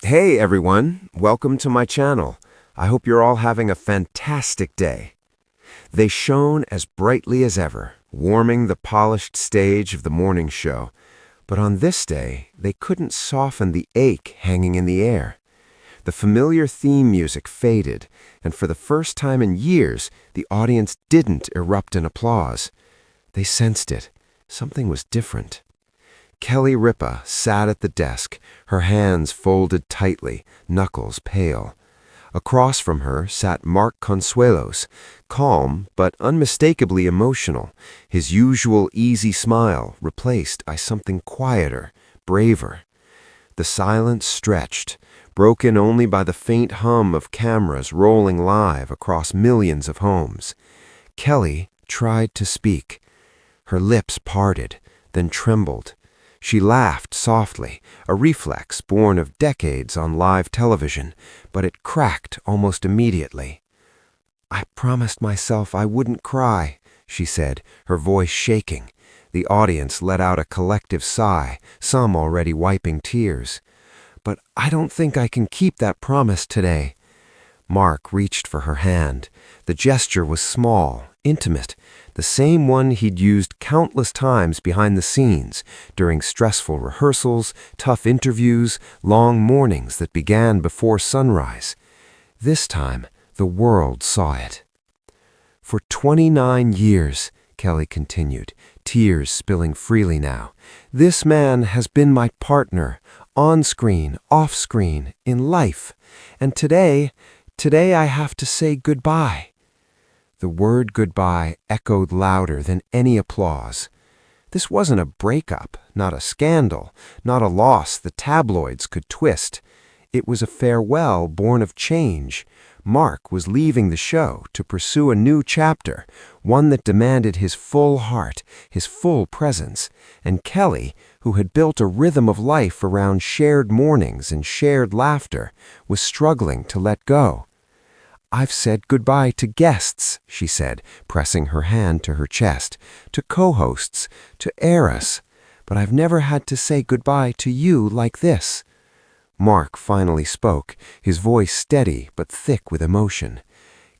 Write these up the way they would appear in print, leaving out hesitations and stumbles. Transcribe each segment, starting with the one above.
Hey everyone, welcome to my channel. I hope you're all having a fantastic day. They shone as brightly as ever, warming the polished stage of the morning show. But on this day, they couldn't soften the ache hanging in the air. The familiar theme music faded, and for the first time in years, the audience didn't erupt in applause. They sensed it. Something was different. Kelly Ripa sat at the desk, her hands folded tightly, knuckles pale. Across from her sat Mark Consuelos, calm but unmistakably emotional, his usual easy smile replaced by something quieter, braver. The silence stretched, broken only by the faint hum of cameras rolling live across millions of homes. Kelly tried to speak. Her lips parted, then trembled. She laughed softly, a reflex born of decades on live television, but it cracked almost immediately. "I promised myself I wouldn't cry," she said, her voice shaking. The audience let out a collective sigh, some already wiping tears. "But I don't think I can keep that promise today." Mark reached for her hand. The gesture was small, intimate, the same one he'd used countless times behind the scenes, during stressful rehearsals, tough interviews, long mornings that began before sunrise. This time, the world saw it. "For 29 years, Kelly continued, tears spilling freely now, "this man has been my partner, on-screen, off-screen, in life. And today I have to say goodbye." The word goodbye echoed louder than any applause. This wasn't a breakup, not a scandal, not a loss the tabloids could twist. It was a farewell born of change. Mark was leaving the show to pursue a new chapter, one that demanded his full heart, his full presence, and Kelly, who had built a rhythm of life around shared mornings and shared laughter, was struggling to let go. "I've said goodbye to guests," she said, pressing her hand to her chest, "to co-hosts, to Eras, but I've never had to say goodbye to you like this." Mark finally spoke, his voice steady but thick with emotion.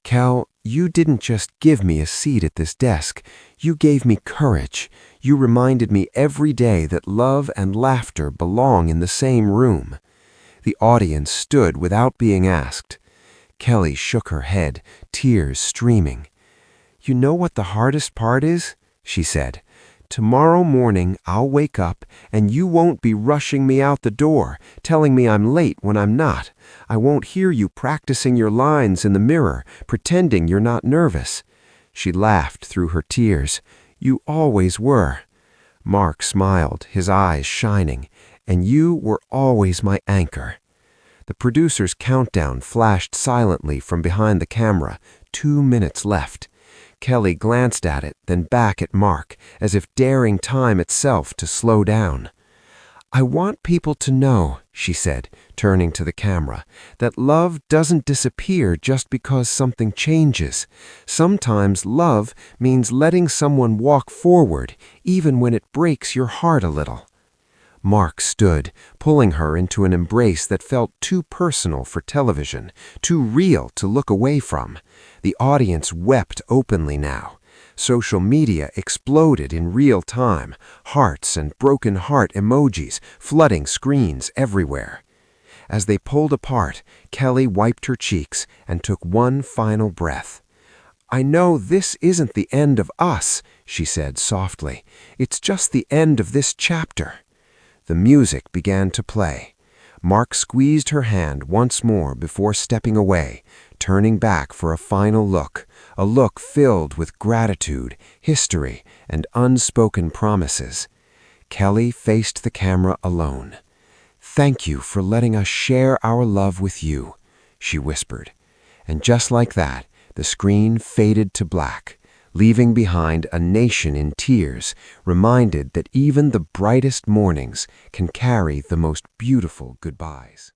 "Kel, you didn't just give me a seat at this desk. You gave me courage. You reminded me every day that love and laughter belong in the same room." The audience stood without being asked. Kelly shook her head, tears streaming. "You know what the hardest part is?" she said. "Tomorrow morning I'll wake up and you won't be rushing me out the door, telling me I'm late when I'm not. I won't hear you practicing your lines in the mirror, pretending you're not nervous." She laughed through her tears. "You always were." Mark smiled, his eyes shining. "And you were always my anchor." The producer's countdown flashed silently from behind the camera. 2 minutes left. Kelly glanced at it, then back at Mark, as if daring time itself to slow down. "I want people to know," she said, turning to the camera, "that love doesn't disappear just because something changes. Sometimes love means letting someone walk forward, even when it breaks your heart a little." Mark stood, pulling her into an embrace that felt too personal for television, too real to look away from. The audience wept openly now. Social media exploded in real time, hearts and broken heart emojis flooding screens everywhere. As they pulled apart, Kelly wiped her cheeks and took one final breath. "I know this isn't the end of us," she said softly. "It's just the end of this chapter." The music began to play. Mark squeezed her hand once more before stepping away, turning back for a final look, a look filled with gratitude, history, and unspoken promises. Kelly faced the camera alone. "Thank you for letting us share our love with you," she whispered. And just like that, the screen faded to black, leaving behind a nation in tears, reminded that even the brightest mornings can carry the most beautiful goodbyes.